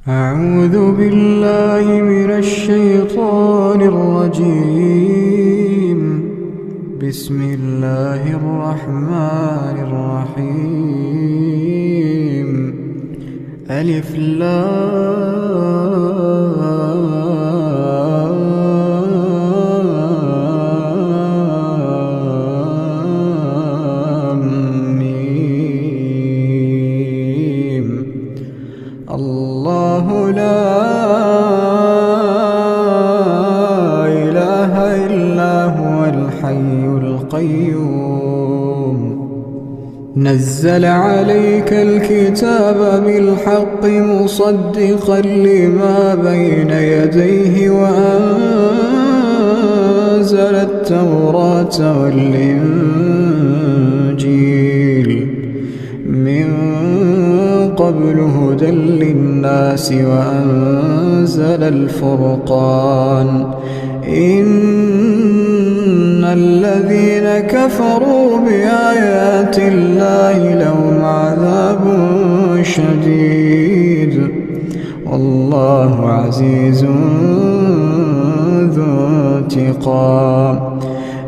أعوذ بالله من الشيطان الرجيم. بسم الله الرحمن الرحيم. ألف لام ميم. الله لا إله إلا هو الحي القيوم. نزل عليك الكتاب بالحق مصدقا لما بين يديه وأنزل التوراة والإنجيل من قبل هدى للناس وأنزل الفرقان. إن الذين كفروا بآيات الله لهم عذاب شديد والله عزيز ذو انتقام.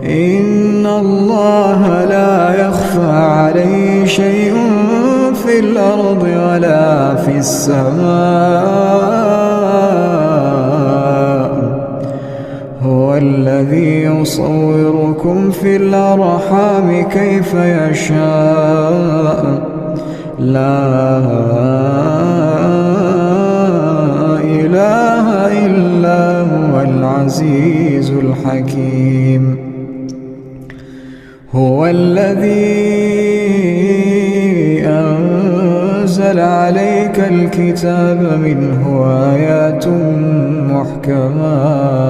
إن الله لا يخفى عليه شيء في الأرض ولا في السماء. هو الذي يصوركم في الأرحام كيف يشاء. لا إله إلا هو العزيز الحكيم. هو الذي أنزل عليك الكتاب منه آيات محكمات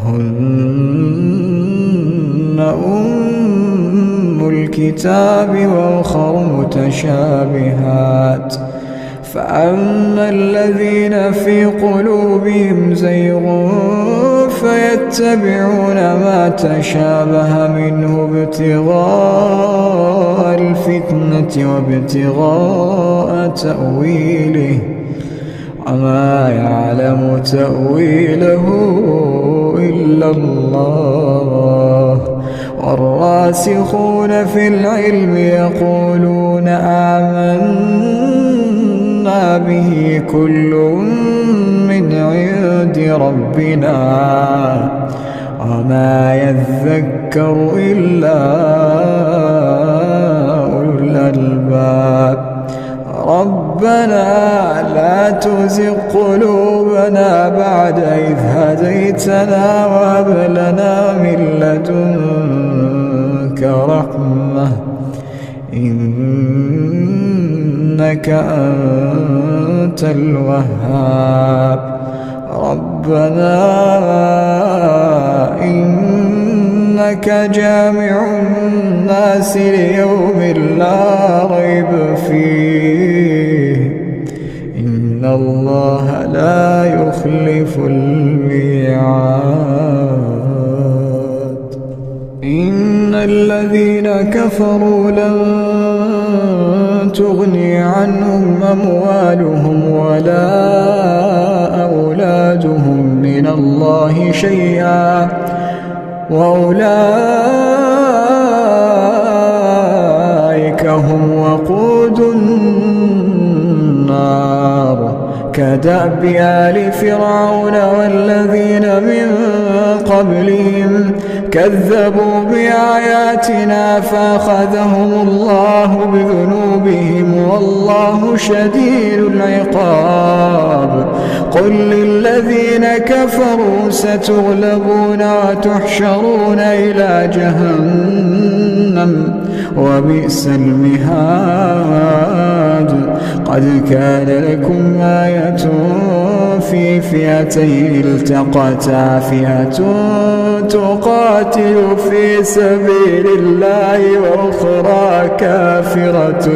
هن أم الكتاب وأخر متشابهات. فأما الذين في قلوبهم زيغ فيتبعون ما تشابه منه ابتغاء الفتنة وابتغاء تأويله وما يعلم تأويله إلا الله. والراسخون في العلم يقولون آمنا به كل من عند ربنا وما يذكر إلا أولو الألباب. ربنا لا تزغ قلوبنا بعد إذ هديتنا وهب لنا من لدنك رحمة إنك أنت الوهاب. ربنا إنك جامع الناس ليوم لا ريب فيه إن الله لا يخلف الميعاد. إن الذين كفروا لن تغني عنهم أموالهم ولا أولادهم من الله شيئا وأولئك هم وقود النار. كدأب آل فرعون والذين من قبلهم كذبوا بآياتنا فأخذهم الله بذنوبهم والله شديد العقاب. قل للذين كفروا ستغلبون وتحشرون إلى جهنم وبئس المهاد. قد كان لكم آية في فئتين التقتا فئة تقاتل في سبيل الله وأخرى كافرة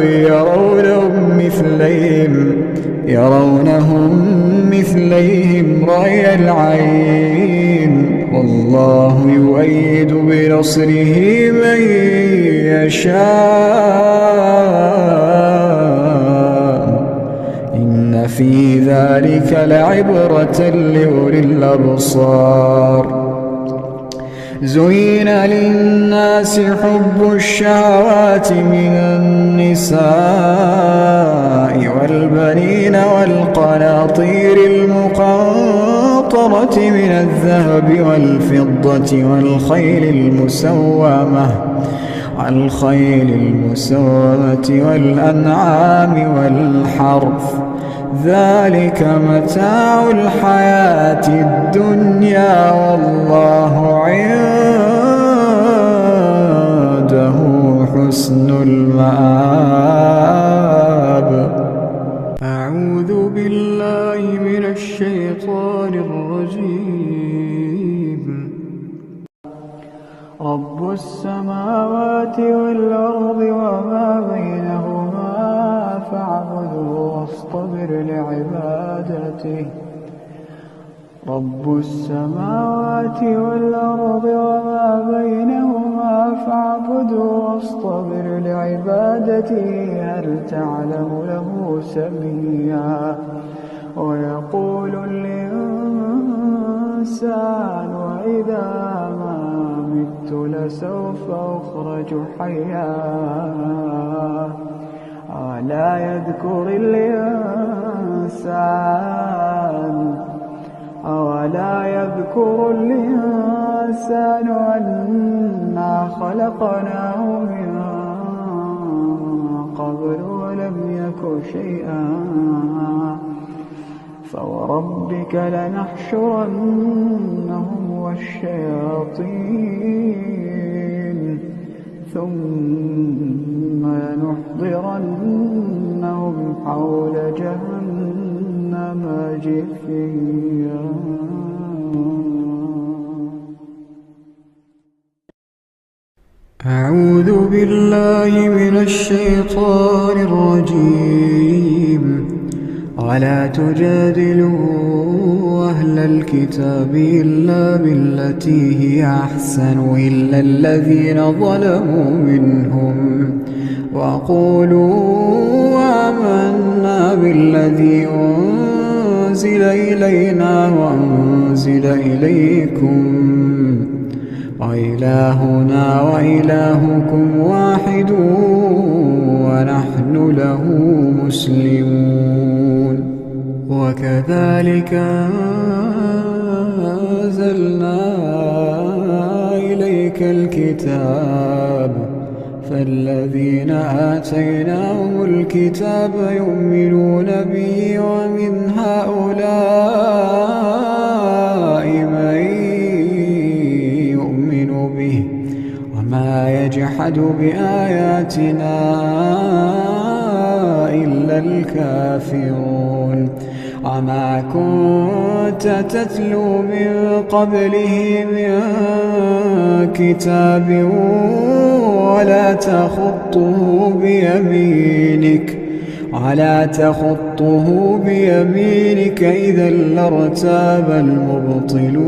يرونهم مثليهم رأي العين والله يؤيد بنصره من يشاء إن في ذلك لعبرة لأولي الأبصار. زين للناس حب الشهوات من النساء والبنين والقناطير المقنطرة من الذهب والفضة والخيل المسومة والأنعام والحرث، ذلك متاع الحياة الدنيا والله عنده حسن المآب. أعوذ بالله من الشيطان الرجيم. رب السماوات والأرض وما بينهما فاعبده واصطبر لعبادته. رب السماوات والأرض وما بينهما فاعبده واصطبر لعبادته. هل تعلم له سميا؟ ويقول الإنسان وإذا ما مت لسوف أخرج حيا. أولا يذكر الإنسان أنا خلقناه من قبل ولم يك شيئا. فوربك لنحشرنهم والشياطين ثم لنحضرنهم حول جهنم جثيا. أعوذ بالله من الشيطان الرجيم. ولا تجادلوا أهل الكتاب إلا بالتي هي أحسن إلا الذين ظلموا منهم وقولوا آمنا بالذي أنزل إلينا وأنزل إليكم وإلهنا وإلهكم واحد ونحن له مسلمون. وكذلك أنزلنا إليك الكتاب فالذين آتيناهم الكتاب يؤمنون به ومن هؤلاء من يؤمن به وما يجحد بآياتنا إلا الكافرون. وما كنت تتلو من قبله من كتاب ولا تخطه بيمينك إذا لارتاب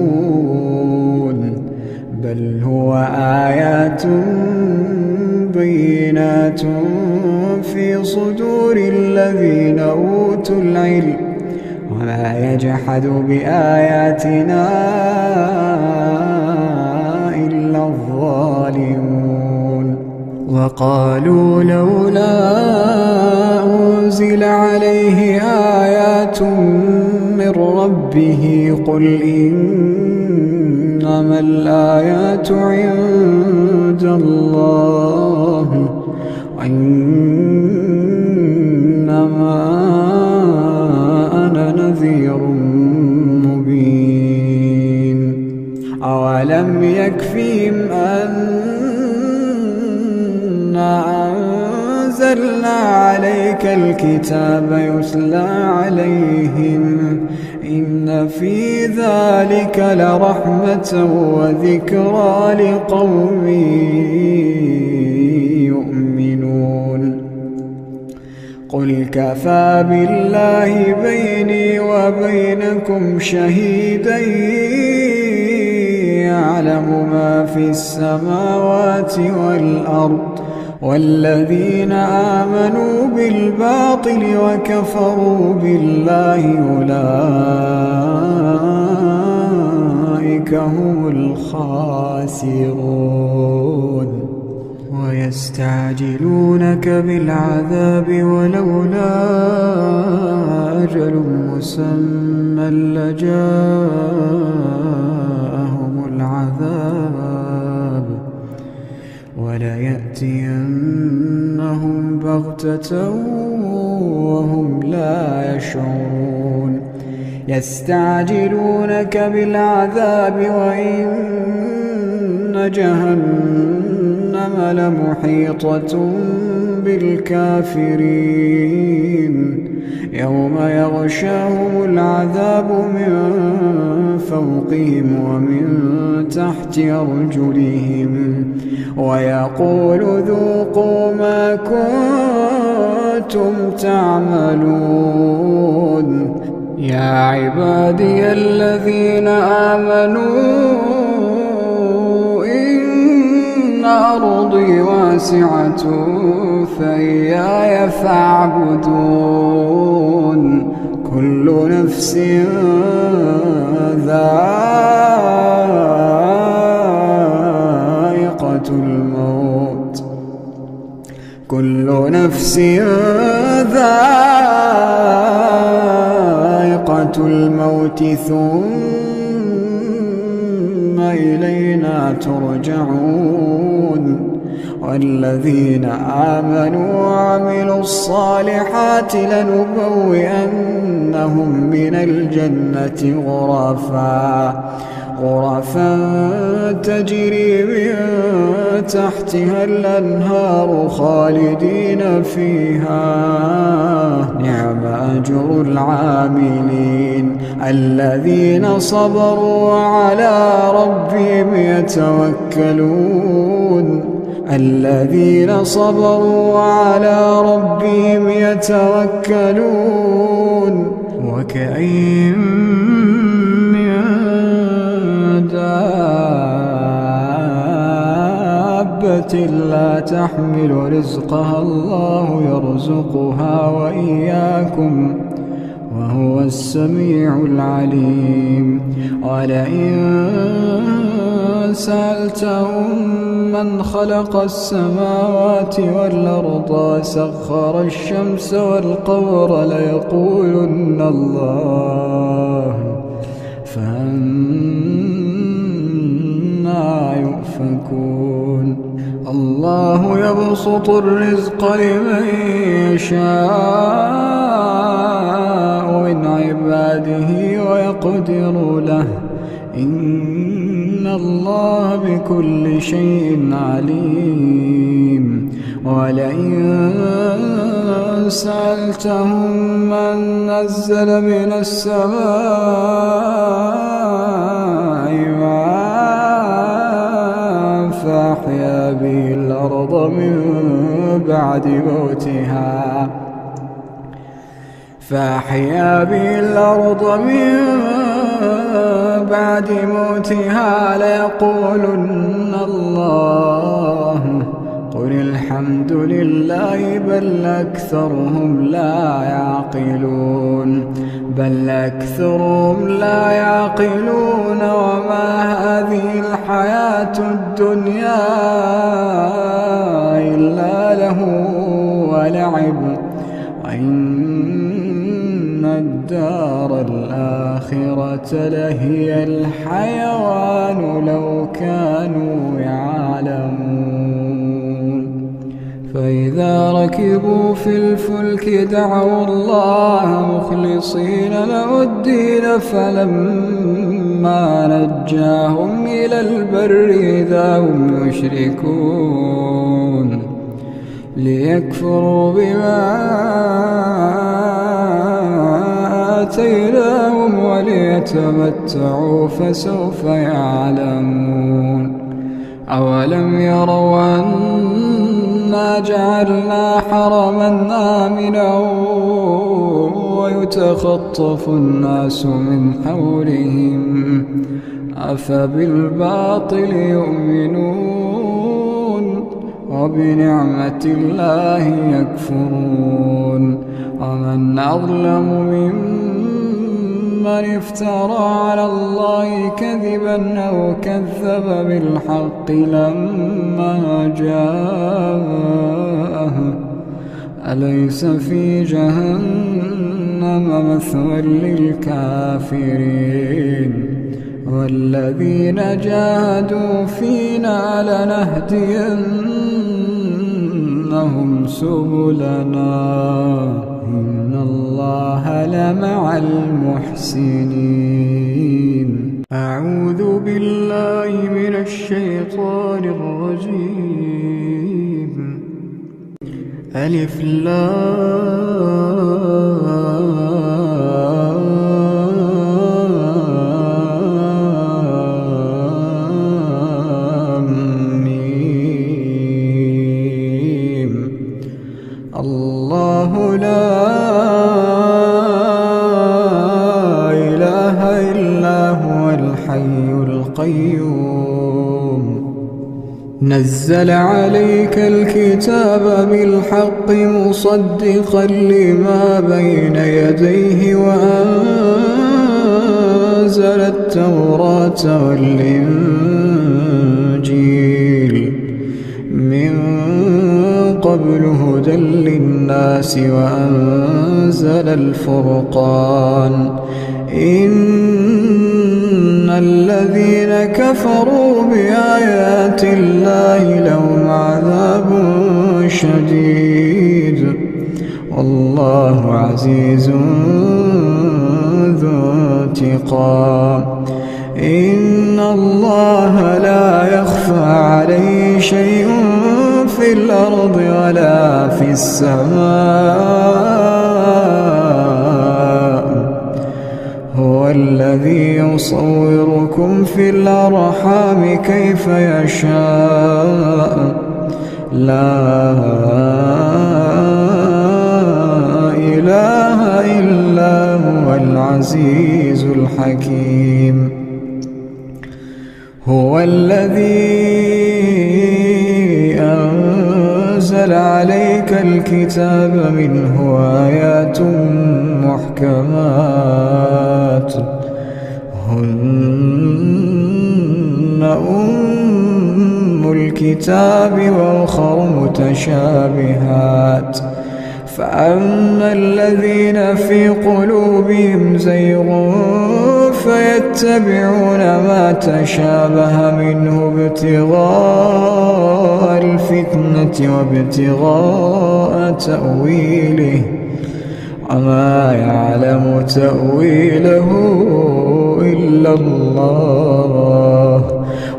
المبطلون. بل هو آيات بينات في صدور الذين أوتوا العلم وما يجحد بآياتنا إلا الظالمون. وقالوا لولا أنزل عليه آيات من ربه قل إنما الآيات عند الله وإنما أنا نذير مبين. أولم يكفهم أنا أنزلنا عليك الكتاب يتلى عليهم إن في ذلك لرحمة وذكرى لقوم يؤمنون. قل كفى بالله بيني وبينكم شهيدا يعلم ما في السماوات والأرض والذين آمنوا بالباطل وكفروا بالله أولئك هم الخاسرون ويستعجلونك بالعذاب ولولا أجل مسمى لجاءهم العذاب وليأتينهم بغتة وهم لا يشعرون يستعجلونك بالعذاب وإن جهنم لمحيطة بالكافرين يوم يغشاهم العذاب من فوقهم ومن تحت أرجلهم ويقول ذوقوا ما كنتم تعملون يا عبادي الذين آمنوا إن أرضي واسعة فإياي فاعبدون كل نفس ذائقة الموت كل نفس ذائقة الموت ثم إلينا ترجعون والذين آمنوا وعملوا الصالحات لنبوئنهم من الجنة غرفا تجري من تحتها الأنهار خالدين فيها نعم أجر العاملين الذين صبروا وعلى ربهم يتوكلون وكأين من دابة لا تحمل رزقها الله يرزقها وإياكم وهو السميع العليم ولئن سألتهم من خلق السماوات والأرض وسخر الشمس والقمر ليقولن الله فأنى يؤفكون الله يبسط الرزق لمن يشاء من عباده ويقدر له إن الله بكل شيء عليم ولئن سألتهم من نزل من السماء ماء فأحيا به الأرض من بعد موتها ليقولن الله قل الحمد لله بل أكثرهم لا يعقلون وما هذه الحياة الدنيا إلا له ولعب وإن الدار الآخرة لهي الحيوان لو كانوا يعلمون فإذا ركبوا في الفلك دعوا الله مخلصين له الدين فلما نجاهم إلى البر إذا هم يشركون ليكفروا بما آتيناهم وليتمتعوا فسوف يعلمون أولم يروا أنا جعلنا حرما آمنا ويتخطف الناس من حولهم أفبالباطل يؤمنون وبنعمة الله يكفرون ومن أظلم ممن افترى على الله كذبا أو كذب بالحق لما جاءه أليس في جهنم مثوى للكافرين والذين جاهدوا فينا لنهدينهم سبلنا إن الله لمع المحسنين. أعوذ بالله من الشيطان الرجيم. ألف لام ميم. الله لا إله إلا هو الحي القيوم نزل عليك الكتاب بالحق مصدقا لما بين يديه وأنزل التوراة والإنجيل من قبل هدى للناس وأنزل الفرقان إن الذين كفروا بآيات الله لهم عذاب شديد والله عزيز ذو انتقام. إن الله لا يخفى عليه شيء في الأرض ولا في السماء هو الذي يصوركم في الأرحام كيف يشاء لا إله إلا هو العزيز الحكيم. هو الذي أنزل عليك الكتاب منه آيات محكمات هن أم الكتاب وأخر متشابهات فأما الذين في قلوبهم زيغ فيتبعون ما تشابه منه ابتغاء الفتنة وابتغاء تأويله وما يعلم تأويله إلا الله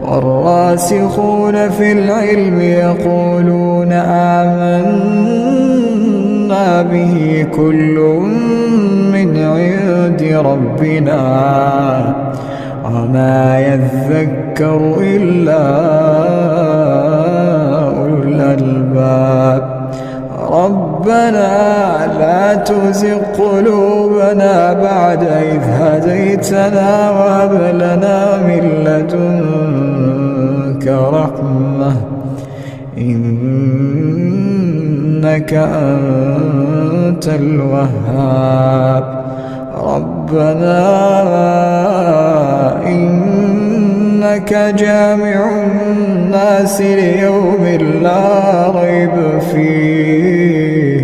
والراسخون في العلم يقولون آمنا به كل من عند ربنا وما يذكر إلا أولو الألباب. ربنا لا تزغ قلوبنا بعد إذ هديتنا وهب لنا من لدنك رحمة إنك أنت الوهاب. ربنا إنك جامع الناس ليوم لا ريب فيه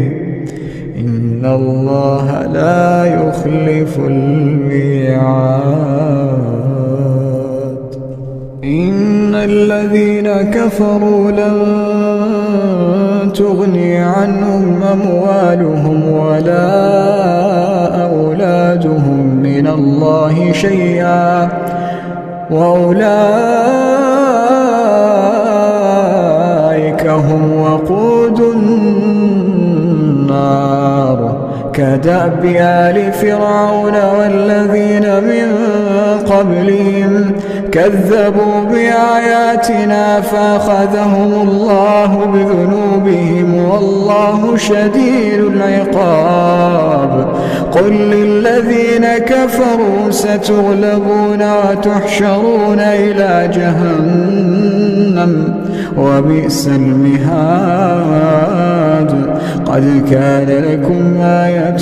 إن الله لا يخلف الميعاد. إن الذين كفروا لن تغني عنهم أموالهم ولا أولادهم من الله شيئا وأولئك هم وقود النار كدأب آل فرعون والذين من قبلهم كذبوا بآياتنا فأخذهم الله بذنوبهم والله شديد العقاب. قل للذين كفروا ستغلبون وتحشرون إلى جهنم وبئس المهاد. قد كان لكم آية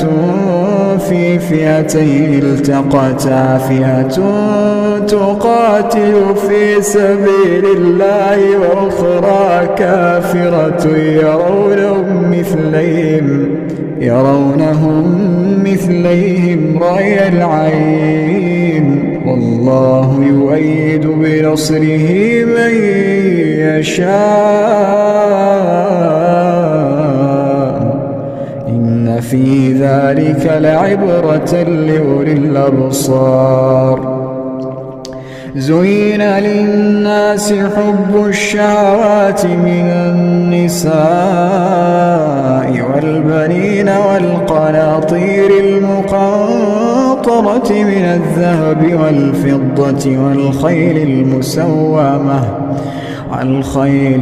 في فئتين التقتا، فئة تقاتل في سبيل الله وأخرى كافرة يرونهم مثليهم رأي العين، والله يؤيد بنصره من يشاء، إن في ذلك لعبرة لأولي الأبصار. زين للناس حب الشهوات من النساء والبنين والقناطير المقنطرة من الذهب والفضة والخيل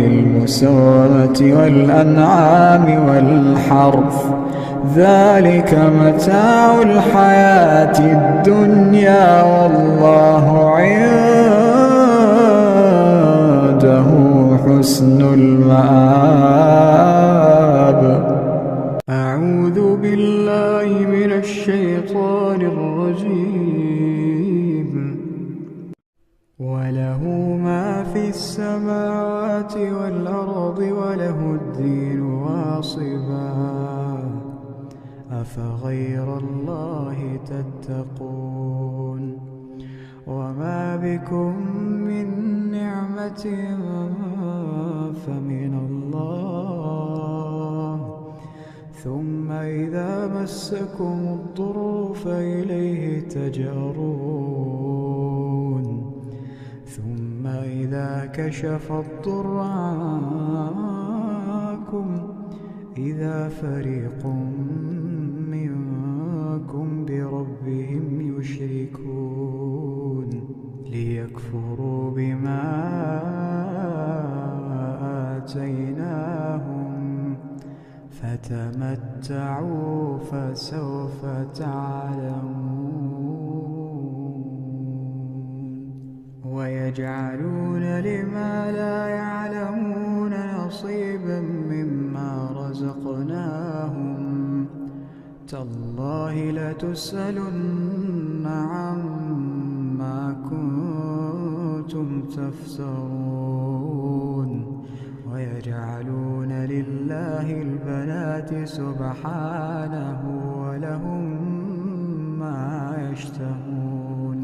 المسومة والأنعام والحرث، ذلك متاع الحياة الدنيا، والله عنده حسن المآب. أعوذ بالله من الشيطان الرجيم. وله ما في السماوات والأرض وله الدين واصبا، أفغير الله تتقون؟ وما بكم من نعمة فمن الله، ثم إذا مسكم الضر فإليه تجأرون، ثم إذا كشف الضر عنكم إذا فريق منكم بربهم يشركون، ليكفروا بما آتيناهم، فتمتعوا فسوف تعلمون. ويجعلون لما لا يعلمون نصيبا مما رزقناهم، تالله لتسألن عما كنتم تفترون. ويجعلون لله البنات سبحانه ولهم ما يشتهون.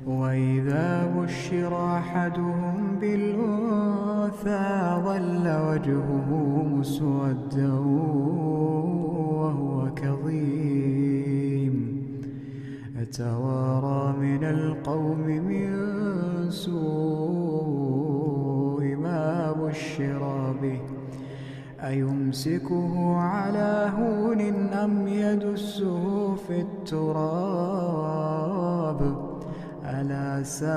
وإذا بشر أحدهم بالأنثى ظل وجهه مسودا وهو كظيم، يتوارى من القوم من سوء ما بشر به، أيمسكه على هون أم يدسه في التراب، ألا ساء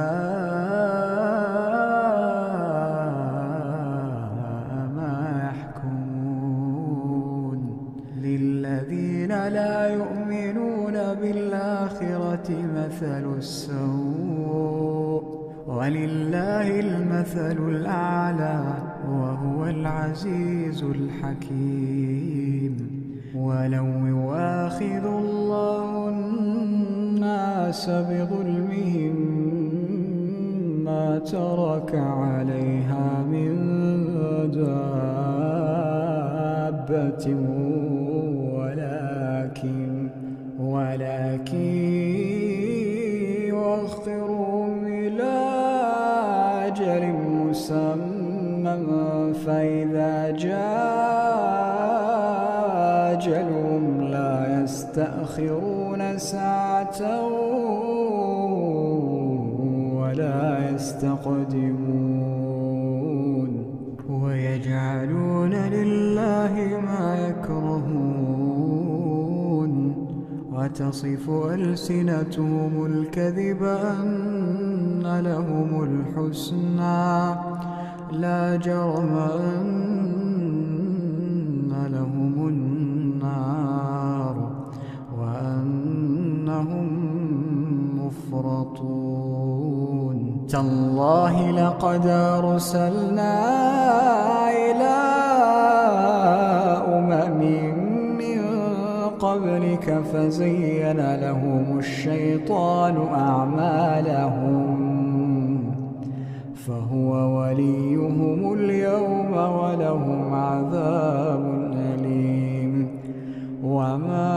ما يحكمون. للذين لا يؤمنون بالآخرة مثل السوء، ولله المثل الأعلى وهو العزيز الحكيم. ولو يؤاخذ الله الناس بظلمهم ما ترك عليها من دابة، ولكن يؤخرهم إلى أجل مسمى، فإذا جاء أجلهم لا يستأخرون ساعة ولا يستقدمون. ويجعلون لله ما يكرهون، وتصف ألسنتهم الكذب أن لهم الحسنى، لا جرم أن لهم النار وأنهم مفرطون. تالله لقد أرسلنا إلى أمم من قبلك فزين لهم الشيطان أعمالهم فهو وليهم اليوم ولهم عذاب أليم. وما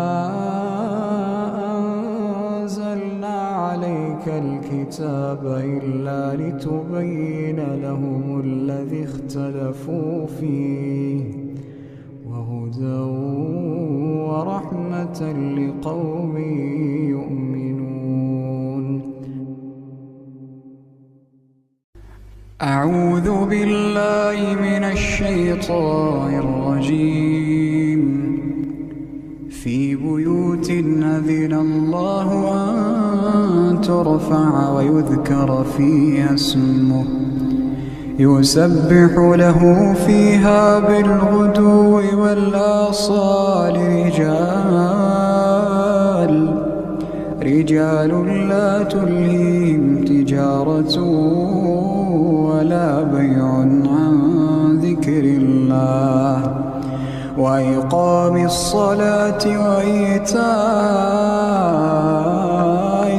أنزلنا عليك الكتاب إلا لتبين لهم الذي اختلفوا فيه وهدى ورحمة لقوم يؤمنون. أعوذ بالله من الشيطان الرجيم. في بيوت أذن الله أن ترفع ويذكر فيها اسمه يسبح له فيها بالغدو والآصال رجال لا تلهيهم تجارة ولا بيع عن ذكر الله وإقام الصلاة وإيتاء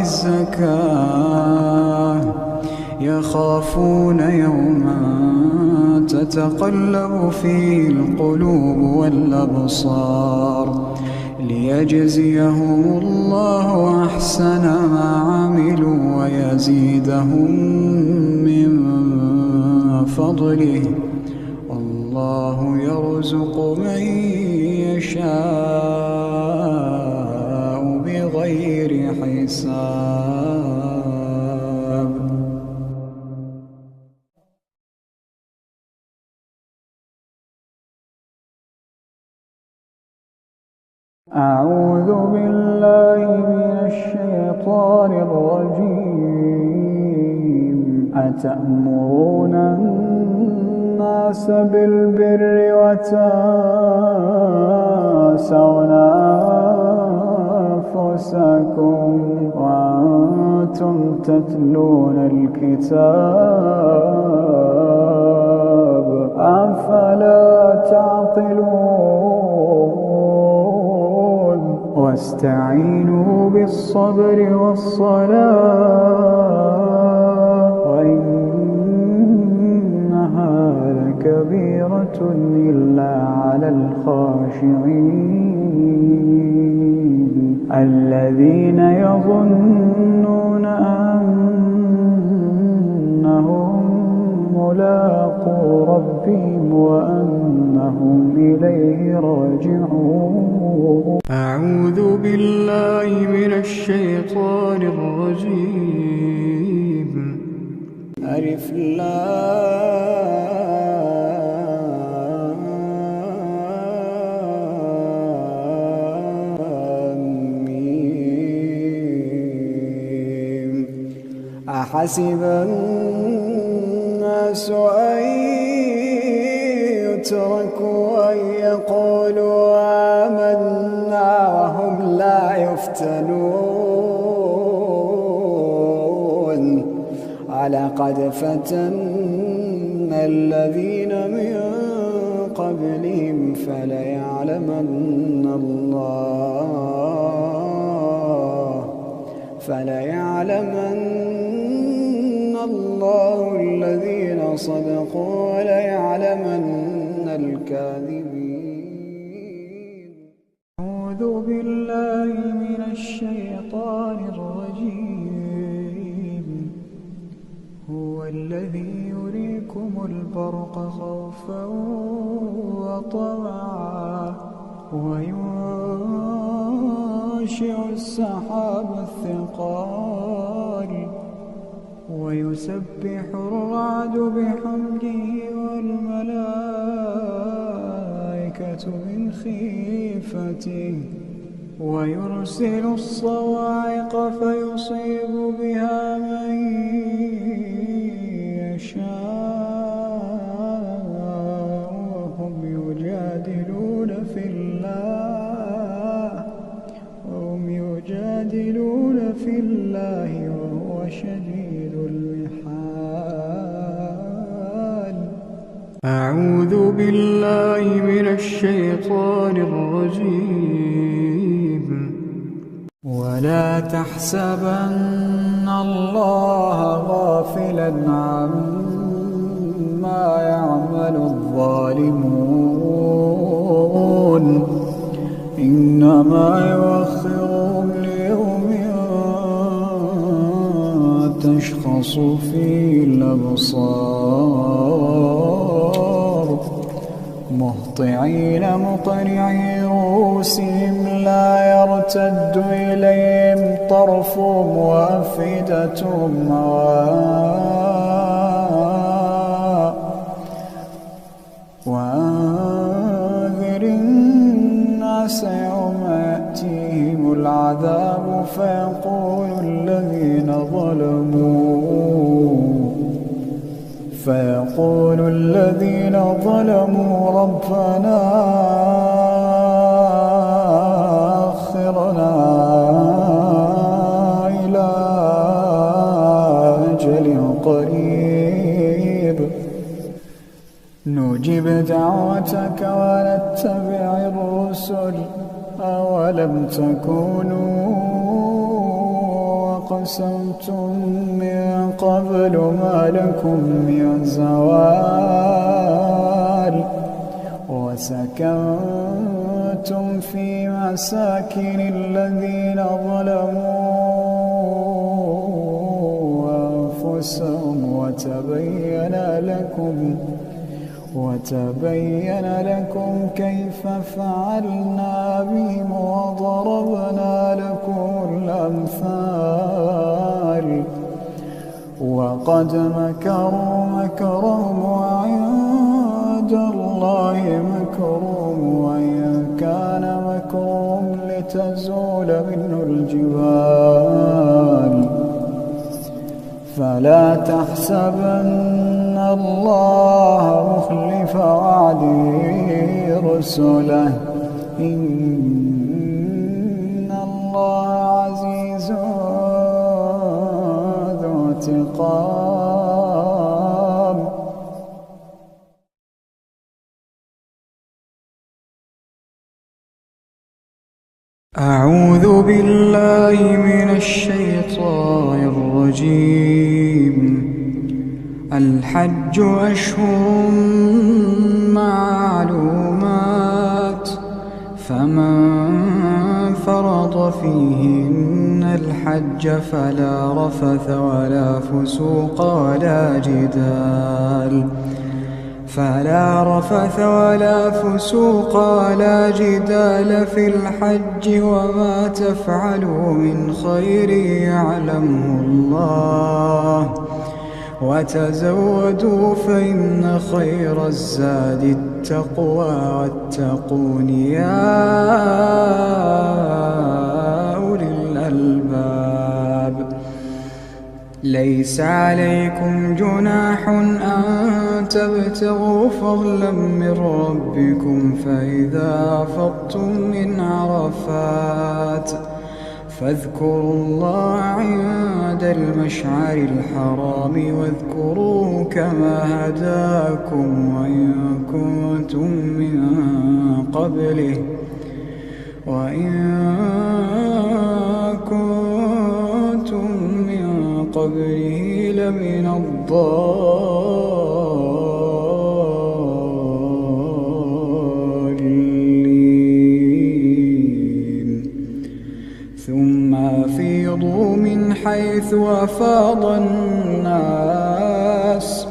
الزكاة يخافون يوما تتقلب فيه القلوب والأبصار ليجزيهم الله أحسن ما عملوا ويزيدهم من فضله والله يرزق من يشاء بغير حساب. أعوذ بالله من الشيطان الرجيم. أتأمرون الناس بالبر وتنسون أنفسكم وأنتم تتلون الكتاب أفلا تعقلون. واستعينوا بالصبر والصلاة وإنها لكبيرة إلا على الخاشعين الذين يظنون أنهم ملاقو ربهم وأنهم إليه راجعون. أعوذ بالله من الشيطان الرجيم. ألف لام ميم. أحسب الناس أن يتركوا أن يقولوا آمنا وهم لا يفتنون ولقد فتنا الذين من قبلهم فليعلمن الله الذين صدقوا وليعلمن الكاذبين. أعوذ بالله من الشيطان الرجيم. هو الذي يريكم البرق خوفا وطمعا وينشئ السحاب الثقال ويسبح الرعد بحمده والملائكة من خيفته ويرسل الصواعق فيصيب بها من يشاء وهم يجادلون في الله وهو شديد المحال. بالله من الشيطان الرجيم. ولا تحسبن الله غافلا عما يعمل الظالمون، إنما يؤخرهم ليوم تشخص فيه الأبصار، مهطعين مقنعي رؤوسهم لا يرتد إليهم طرفهم وأفئدتهم هواء. وأنذر الناس يوم يأتيهم العذاب فيقول الذين ظلموا ربنا أخرنا إلى أجل قريب نجب دعوتك ونتبع الرسل، أولم تكونوا أقسمتم من قبل ما لكم من زوال، وسكنتم في مساكن الذين ظلموا أنفسهم وتبين لكم كيف فعلنا بهم وضربنا لكم الأمثال. وقد مكروا مكرهم وعند الله مكرهم، وإن كان مكرهم لتزول منه الجبال. فلا تحسبن الله مخلف وعده رسله، إن الله عزيز ذو انتقام. أعوذ بالله من الشيطان الرجيم. الحج أشهر معلومات، فمن فرض فيهن الحج فلا رفث ولا فسوق ولا جدال في الحج، وما تفعلوا من خير يعلمه الله، وتزودوا فإن خير الزاد التقوى، واتقون يا أولي الألباب. ليس عليكم جناح أن تبتغوا فضلا من ربكم، فإذا أفضتم من عرفات فاذكروا الله عند المشعر الحرام، واذكروه كما هداكم، وإن كنتم من قبله لمن الضالين. ثم أفيضوا من حيث أفاض الناس،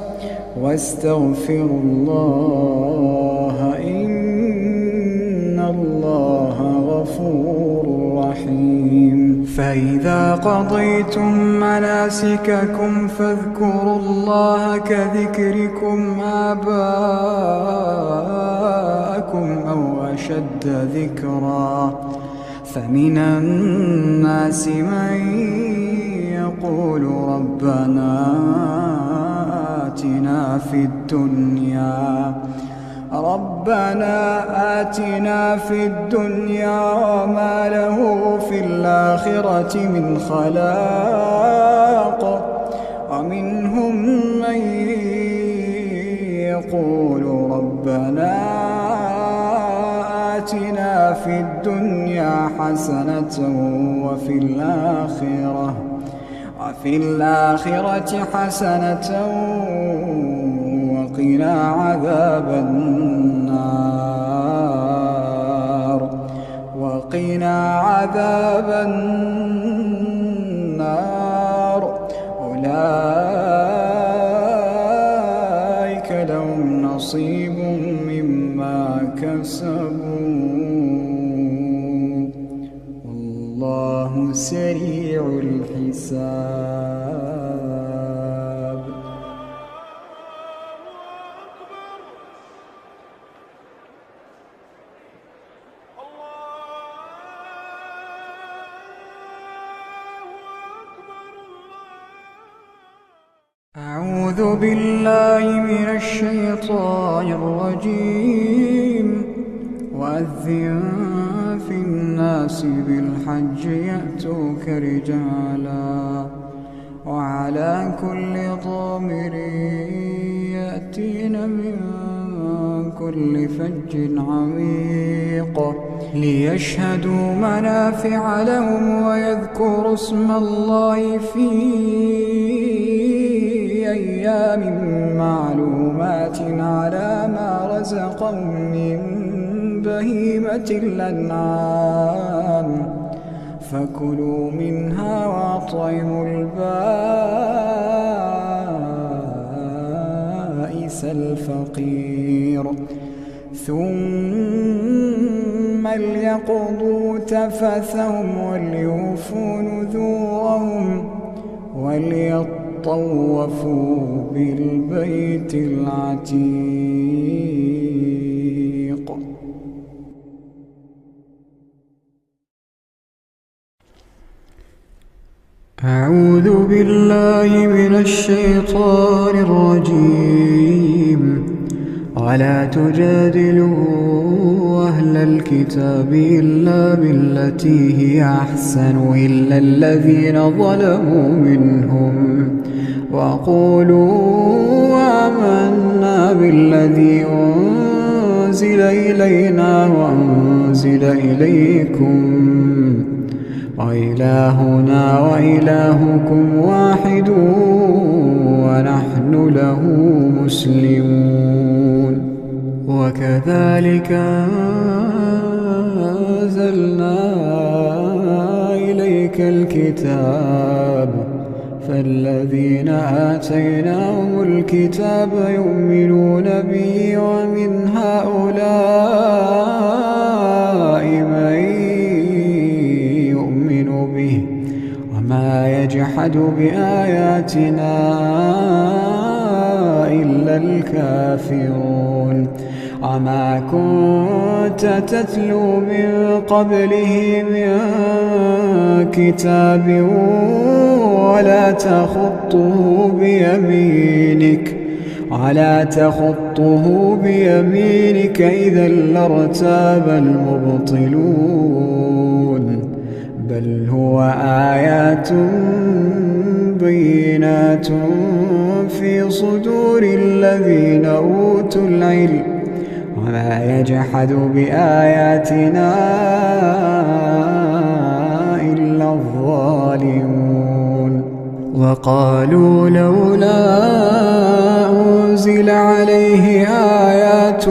واستغفروا الله، إن الله غفور رحيم. فإذا قضيتم مناسككم فاذكروا الله كذكركم آباءكم أو أشد ذكرا. فمن الناس من يقول ربنا آتنا في الدنيا وما له في الآخرة من خلاق. ومنهم من يقول ربنا ربنا آتنا في الدنيا حسنة وفي الآخرة حسنة وقنا عذاب النار أولئك لهم نصيب مما كسبوا والله سريع الحساب. أعوذ بالله من الشيطان الرجيم. وأذن في الناس بالحج يأتوك رجالا وعلى كل ضامر يأتين من كل فج عميق ليشهدوا منافع لهم ويذكروا اسم الله في أيام معلومات على ما رزقهم من بهيمة الأنعام فكلوا منها وأطعموا البائس الفقير ثم ليقضوا تفثهم وليوفوا نذورهم وليطوفوا بالبيت العتيق. أعوذ بالله من الشيطان الرجيم. ولا تجادلوا أهل الكتاب إلا بالتي هي أحسن إلا الذين ظلموا منهم وقولوا آمنا بالذي أنزل إلينا وأنزل إليكم وإلهنا وإلهكم واحد ونحن له مسلمون. وكذلك أنزلنا إليك الكتاب فالذين آتيناهم الكتاب يؤمنون به ومن هؤلاء من يؤمن به وما يجحد بآياتنا إلا الكافرون. وما كنت تتلو من قبله من كتاب ولا تخطه بيمينك إذا لارتاب المبطلون. بل هو آيات بينات في صدور الذين أوتوا العلم وما يجحد بآياتنا إلا الظالمون. وقالوا لولا أنزل عليه آيات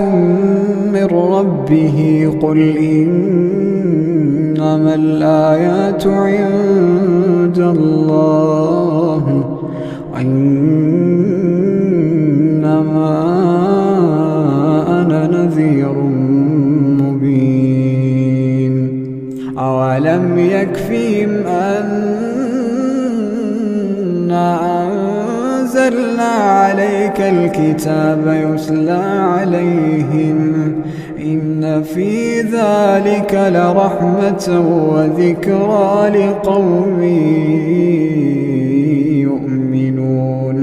من ربه قل إنما الآيات عند الله وإنما أنا نذير مبين. أولم يكفهم أنا أنزلنا عليك الكتاب يتلى عليهم إن في ذلك لرحمة وذكرى لقوم يؤمنون.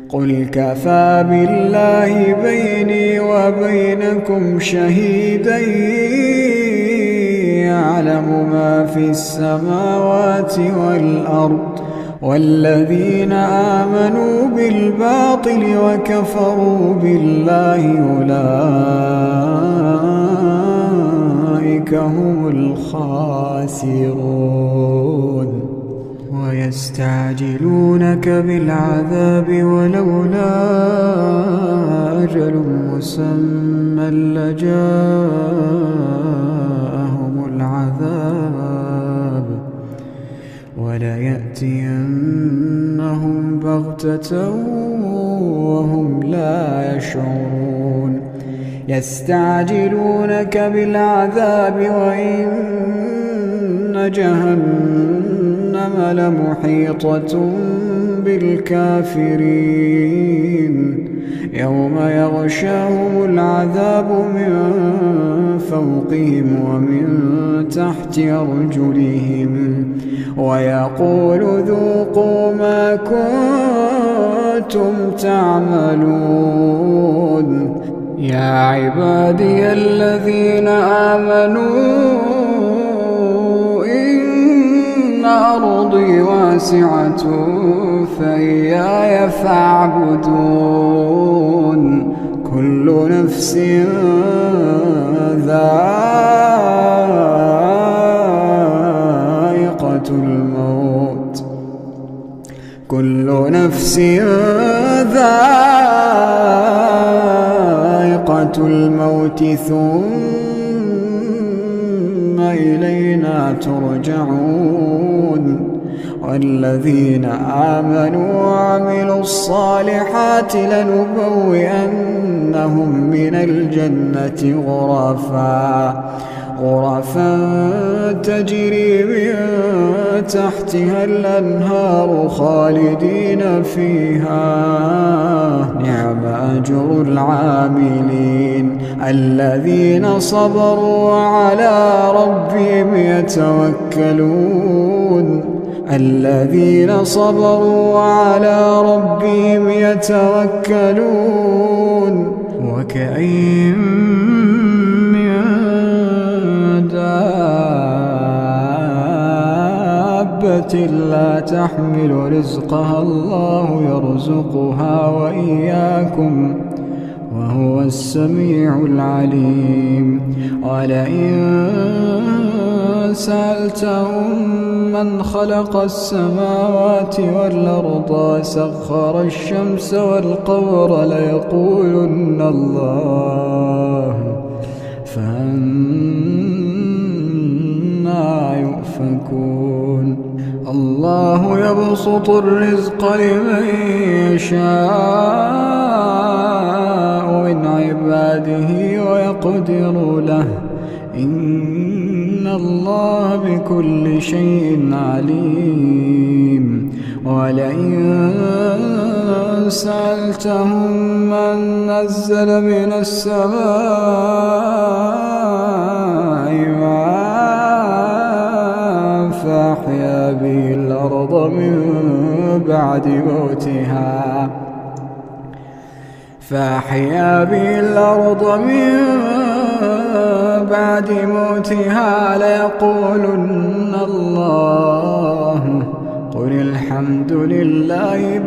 قل كفى بالله بيني وبينكم شهيدا يعلم ما في السماوات والأرض والذين آمنوا بالباطل وكفروا بالله أولئك هم الخاسرون ويستعجلونك بالعذاب ولولا أجل مسمى لجاءهم العذاب وليأتينهم بغتة وهم لا يشعرون يستعجلونك بالعذاب وإن جهنم لمحيطة بالكافرين يوم يغشاهم العذاب من فوقهم ومن تحت أرجلهم ويقول ذوقوا ما كنتم تعملون يا عبادي الذين آمنوا إن أرضي واسعة فإياي فاعبدون كل نفس ذائقة الموت كل نفس ذائقة الموت ثم إلينا ترجعون والذين آمنوا وعملوا الصالحات لنبوئنهم من الجنة غرفا تجري من تحتها الأنهار خالدين فيها نعم أجر العاملين الذين صبروا وعلى ربهم يتوكلون الذين صبروا وعلى ربهم يتوكلون وكأين من دابة لا تحمل رزقها الله يرزقها وإياكم وهو السميع العليم ولئن سألتهم من خلق السماوات والأرض وسخر الشمس والقمر ليقولن الله فأنى يؤفكون الله يبسط الرزق لمن يشاء من عباده ويقدر له إن الله بكل شيء عليم ولئن سألتهم من نزل من السماء ماء فأحيا به الأرض من بعد موتها ليقولن الله قل الحمد لله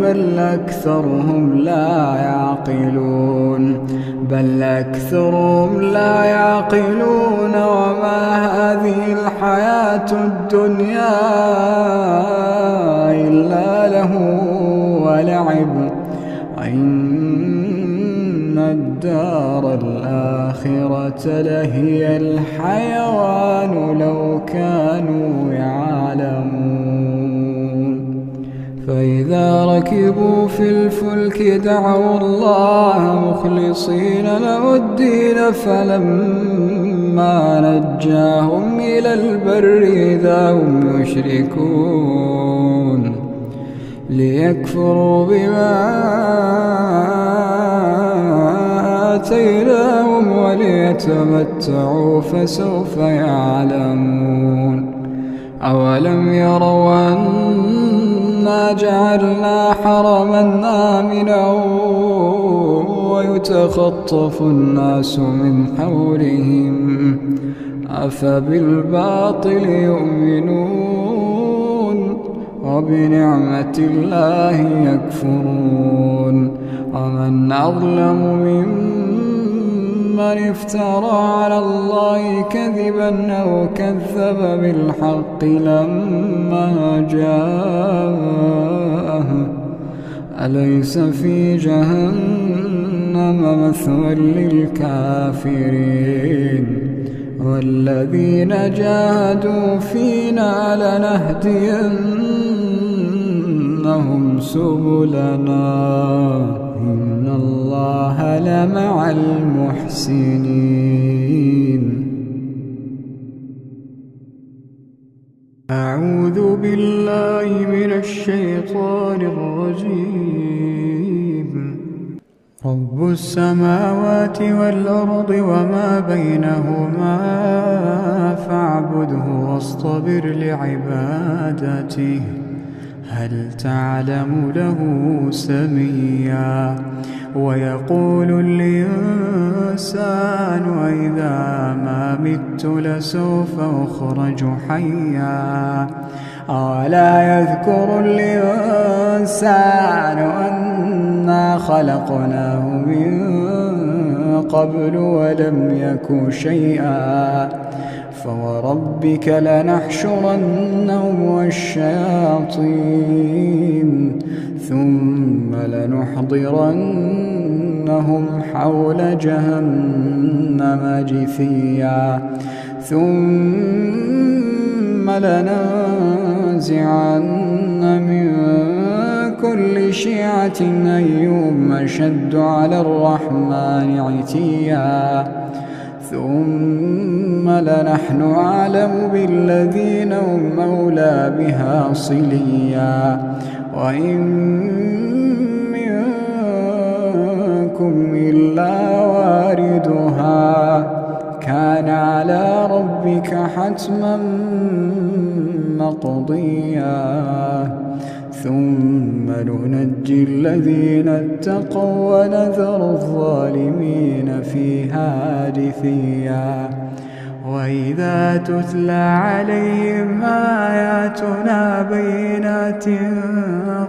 بل أكثرهم لا يعقلون وما هذه الحياة الدنيا إلا له ولعب وإن الدار الآخرة لهي الحيوان لو كانوا يعلمون فإذا ركبوا في الفلك دعوا الله مخلصين له الدين فلما نجاهم إلى البر إذا هم يشركون ليكفروا بما آتيناهم وليتمتعوا فسوف يعلمون أولم يروا أنا جعلنا حرما آمنا ويتخطف الناس من حولهم أفبالباطل يؤمنون وبنعمة الله يكفرون ومن أظلم ممن افترى على الله كذبا أو كذب بالحق لما جاءه أليس في جهنم مثوى للكافرين والذين جاهدوا فينا لنهدينهم سبلنا إن الله لمع المحسنين. أعوذ بالله من الشيطان الرجيم. رب السماوات والأرض وما بينهما فاعبده واصطبر لعبادته هل تعلم له سميا. ويقول الإنسان وإذا ما مت لسوف أخرج حيا أولا يذكر الإنسان أنا خلقناه من قبل ولم يك شيئا فوربك لنحشرنهم والشياطين ثم لنحضرنهم حول جهنم جثيا ثم لننزعن من كل شيعة أيهم أشد على الرحمن عتيا ثم لنحن أعلم بالذين هم أولى بها صليا وإن منكم إلا واردها كان على ربك حتما مقضيا ثم ننجي الذين اتقوا ونذر الظالمين فيها جثيا. وإذا تتلى عليهم آياتنا بينات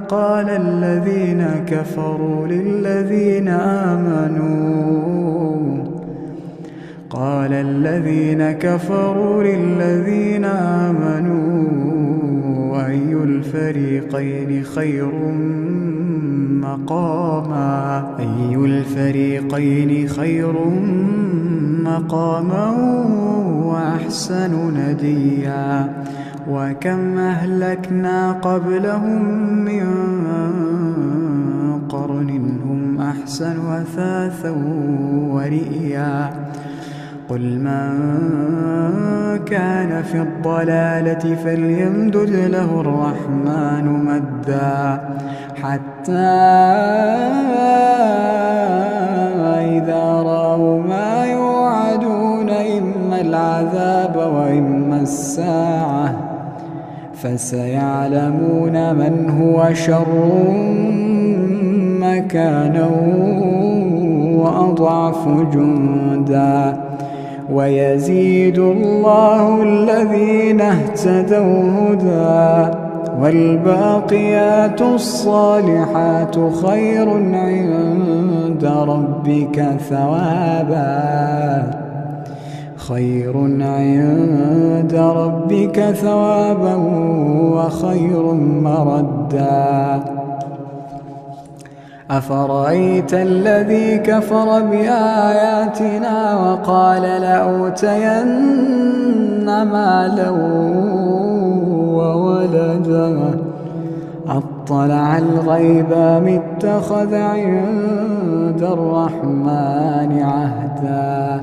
قال الذين كفروا للذين آمنوا أي الفريقين خير مقاما وأحسن نديا. وكم أهلكنا قبلهم من قرن هم أحسن أثاثا ورئيا. قل من كان في الضلالة فليمدد له الرحمن مدا حتى إذا رأوا ما يوعدون إما العذاب وإما الساعة فسيعلمون من هو شر مكانا وأضعف جندا. ويزيد الله الذين اهتدوا هدى والباقيات الصالحات خير عند ربك ثوابا وخير مردا. أفرأيت الذي كفر بآياتنا وقال لأوتين مالا وولدا أطلع الغيب أم اتخذ عند الرحمن عهدا.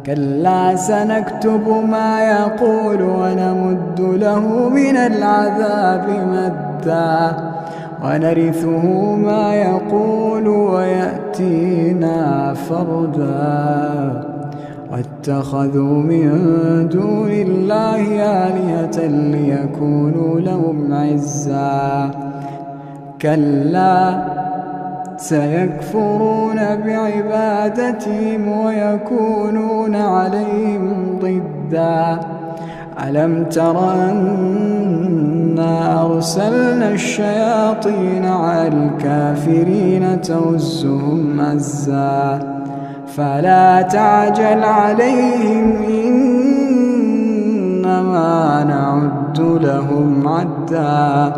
كلا سنكتب ما يقول ونمد له من العذاب مدا ونرثه ما يقول ويأتينا فردا. واتخذوا من دون الله آلهة ليكونوا لهم عزا. كلا سيكفرون بعبادتهم ويكونون عليهم ضدا. ألم تر أن إنا أرسلنا الشياطين على الكافرين تؤزهم أزا فلا تعجل عليهم إنما نعد لهم عدا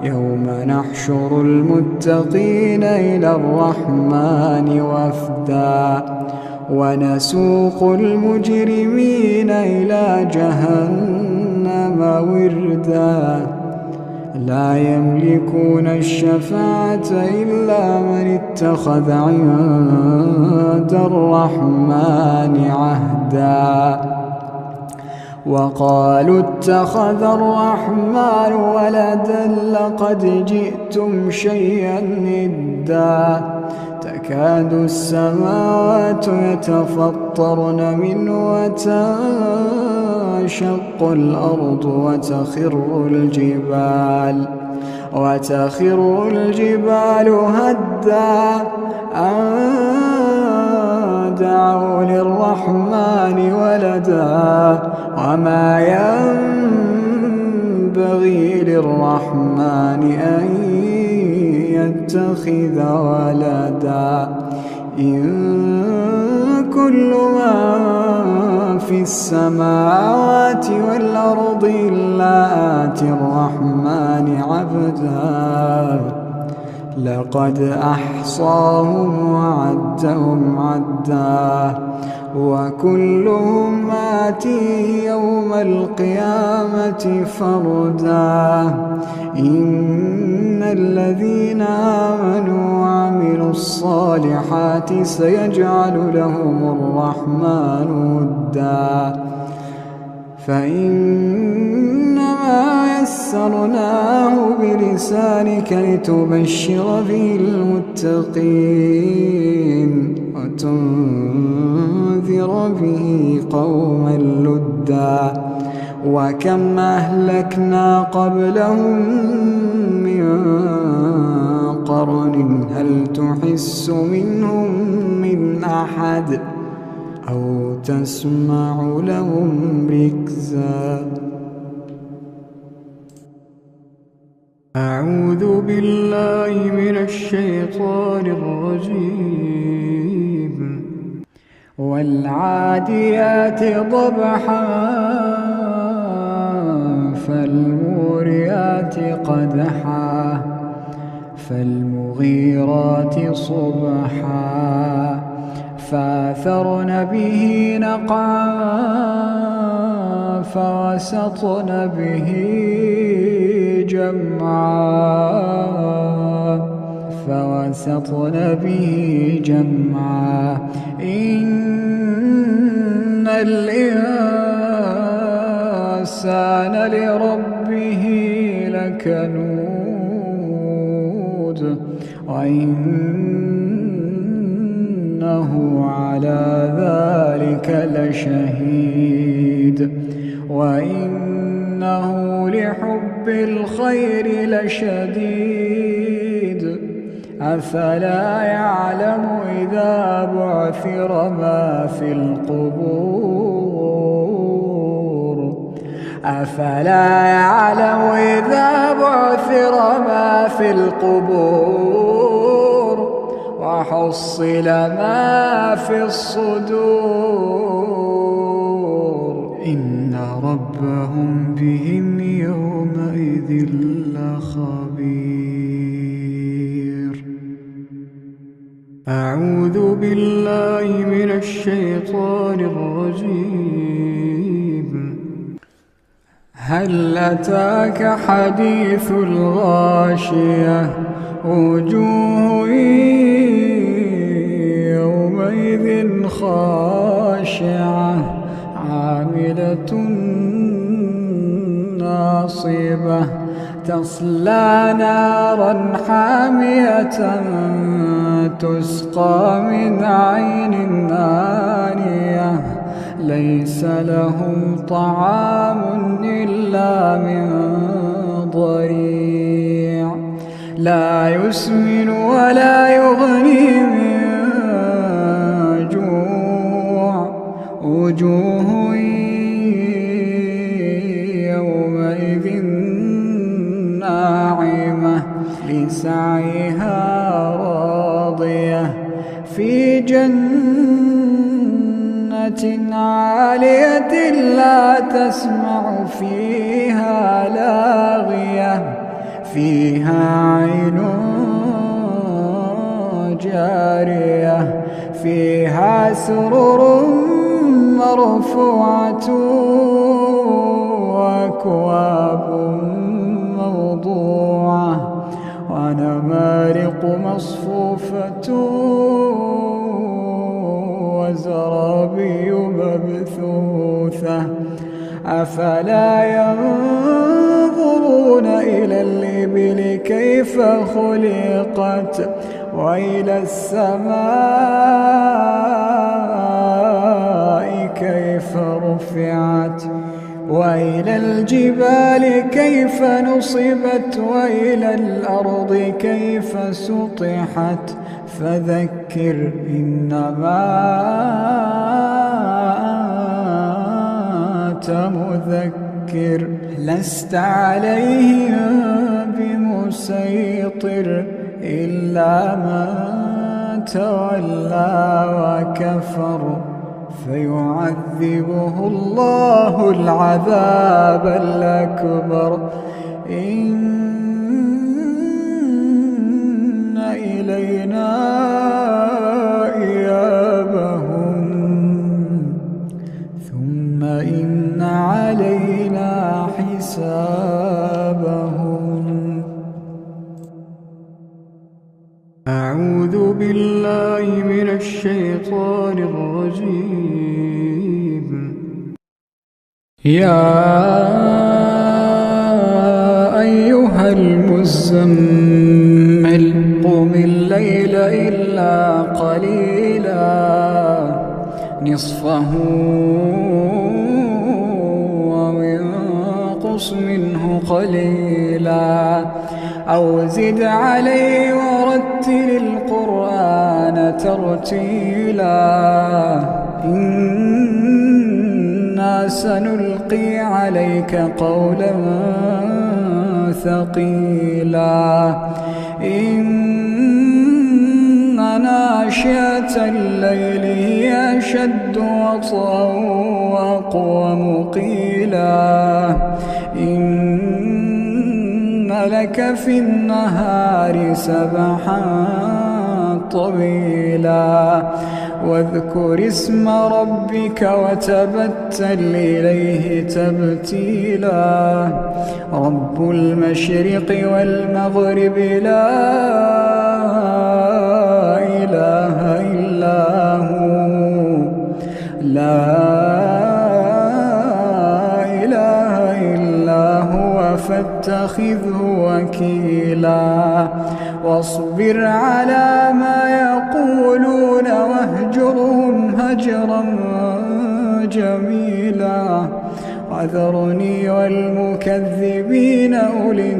يوم نحشر المتقين إلى الرحمن وفدا ونسوق المجرمين إلى جهنم وردا لا يملكون الشفاعة إلا من اتخذ عند الرحمن عهدا وقالوا اتخذ الرحمن ولدا لقد جئتم شيئا إدا تكاد السماوات يتفطرن منه وتنشق الأرض وتخر الجبال هدا أن دعوا للرحمن ولدا وما ينبغي للرحمن أن يتخذ ولدا إن كل من في السماوات والأرض إلا آتي الرحمن عبدا لقد أحصاهم وعدهم عدا وكلهم آتيه يوم القيامة فردا إن الذين آمنوا وعملوا الصالحات سيجعل لهم الرحمن ودا فإنما يسرناه بلسانك لتبشر به المتقين وتنذر به قوما لدا وكم أهلكنا قبلهم من قرن هل تحس منهم من أحد أو تسمع لهم ركزا أعوذ بالله من الشيطان الرجيم والعاديات ضبحا فالموريات قدحا فالمغيرات صبحا فأثرن به نقعا فوسطن به جمعا إن الإنسان لربه لكنود وإنه على ذلك لشهيد وإنه لحب الخير لشديد أفلا يعلم إذا بعثر ما في القبور أفلا يعلم إذا بعثر ما في القبور وحصل ما في الصدور إن ربهم بهم يومئذ لخبير أعوذ بالله من الشيطان الرجيم هل أتاك حديث الغاشية وجوه يومئذ خاشعة عاملة ناصبة تصلى نارا حامية تسقى من عين آنية ليس لهم طعام إلا من ضريع لا يسمن ولا يغني من جوع وجوه يومئذ لسعيها راضية في جنة عالية لا تسمع فيها لاغية فيها عين جارية فيها سرر مرفوعة وأكواب موضوعة ونمارق مصفوفة وزرابي مبثوثة أفلا ينظرون إلى الإبل كيف خلقت وإلى السماء كيف رفعت وإلى الجبال كيف نصبت وإلى الأرض كيف سطحت فذكر إنما أنت مذكر لست عليهم بمسيطر إلا من تولى وكفر فيعذبه الله العذاب الأكبر إن إلينا إيابهم ثم إن علينا حسابهم. أعوذ بالله من الشيطان الرجيم. يا أيها المزمل قم الليل إلا قليلا نصفه أو انقص منه قليلا أو زد عليه ورتل القرآن ترتيلا إنا سنلقي عليك قولا ثقيلا إن ناشئة الليل هي أشد وطئا وأقوم قيلا إن لك في النهار سبحا طويلا واذكر اسم ربك وتبتل إليه تبتيلا رب المشرق والمغرب لا إله إلا هو فاتخذه وكيلا واصبر على ما يقولون واهجرهم هجرا جميلا وذرني والمكذبين أولي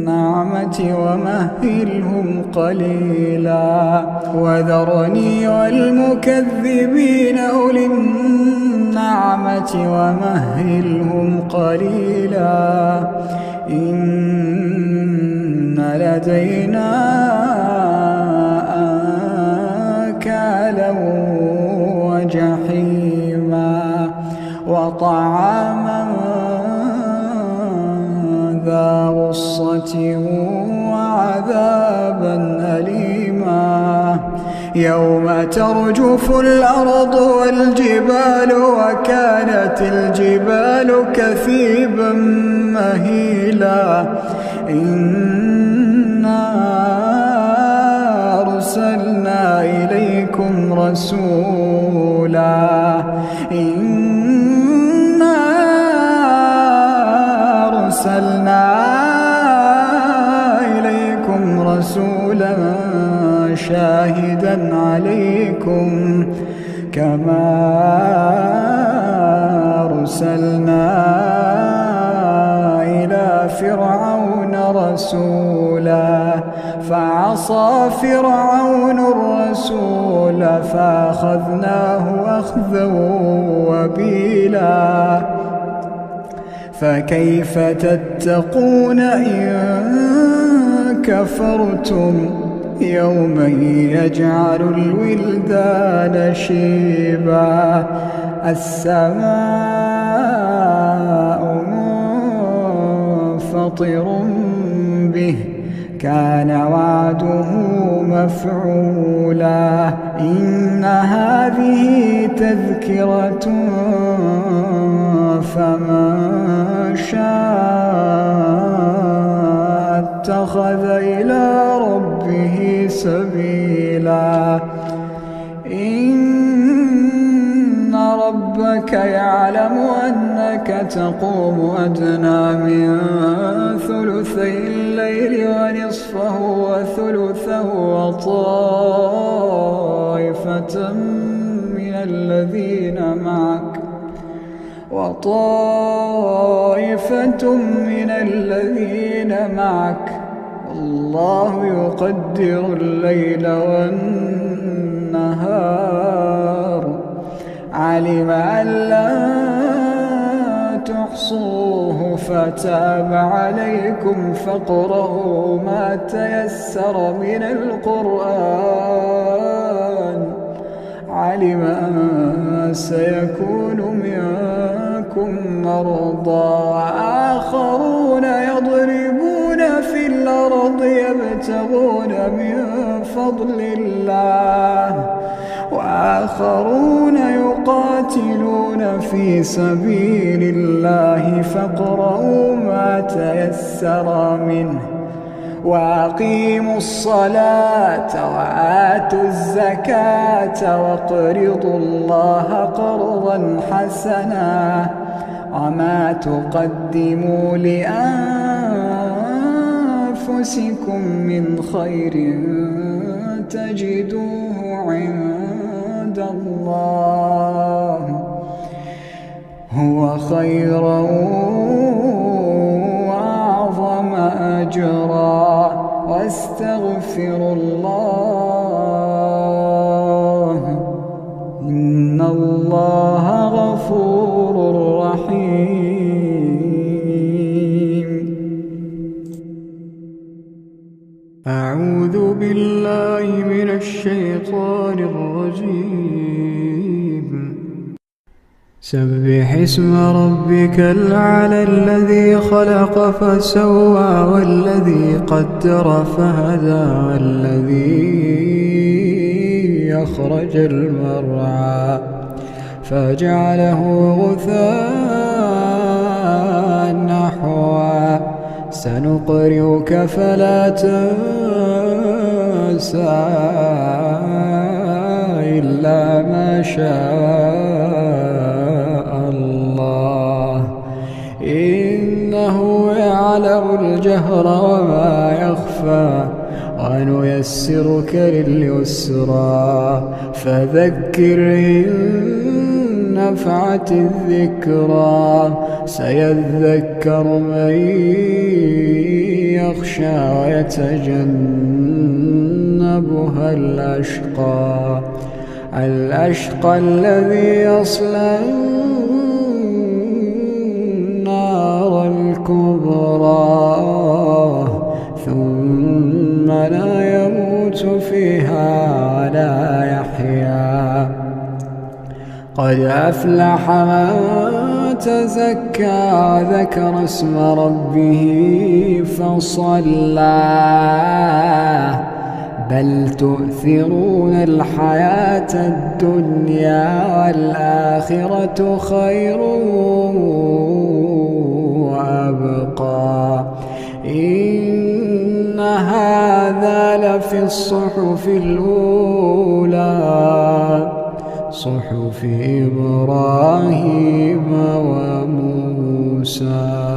النعمة ومهلهم قليلا وذرني والمكذبين أولي النعمة ومهلهم قليلا إن لدينا أنكالا وجحيما وطعاما ذا غصة وعذابا أليما يوم ترجف الأرض والجبال وكانت الجبال كثيبا مهيلا إنا أرسلنا إليكم رسولا رسولا شاهدا عليكم كما أرسلنا إلى فرعون رسولا فعصى فرعون الرسول فأخذناه أخذا وبيلا فكيف تتقون إن كفرتم يوما يجعل الولدان شيبا السماء منفطر به كان وعده مفعولا إن هذه تذكرة فمن شاء اتخذ إلى ربه سبيلا إن ربك يعلم أنك تقوم أدنى من ثلثي الليل ونصفه وثلثه وطائفة من الذين معك الله يقدر الليل والنهار علم أن لا تحصوه فتاب عليكم فاقرؤوا ما تيسر من القرآن علم أن سيكون منكم مرضى وآخرون يضربون في الأرض يبتغون من فضل الله وآخرون يقاتلون في سبيل الله فاقرؤوا ما تيسر منه وأقيموا الصلاة وآتوا الزكاة واقرضوا الله قرضا حسنا وما تقدموا لأنفسكم من خير تجدوه عند الله هو خيرا وأعظم أجرا واستغفروا الله إن الله غفور رحيم. أعوذ بالله من الشيطان الرجيم. سبح اسم ربك الأعلى الذي خلق فسوى والذي قدر فهدى والذي أخرج المرعى فجعله غثاء نحوا سنقرئك فلا تنسى إلا ما شاء الله إنه يعلم الجهر وما يخفى ونيسرك لليسرى فذكر إن نفعت الذكرى سيذكر من يخشى ويتجنبها الأشقى الذي يصلى النار الكبرى ثم لا يموت فيها ولا يحيا قد أفلح من تزكى ذكر اسم ربه فصلى بل تؤثرون الحياة الدنيا والآخرة خير وأبقى إن هذا لفي الصحف الأولى صحف إبراهيم وموسى.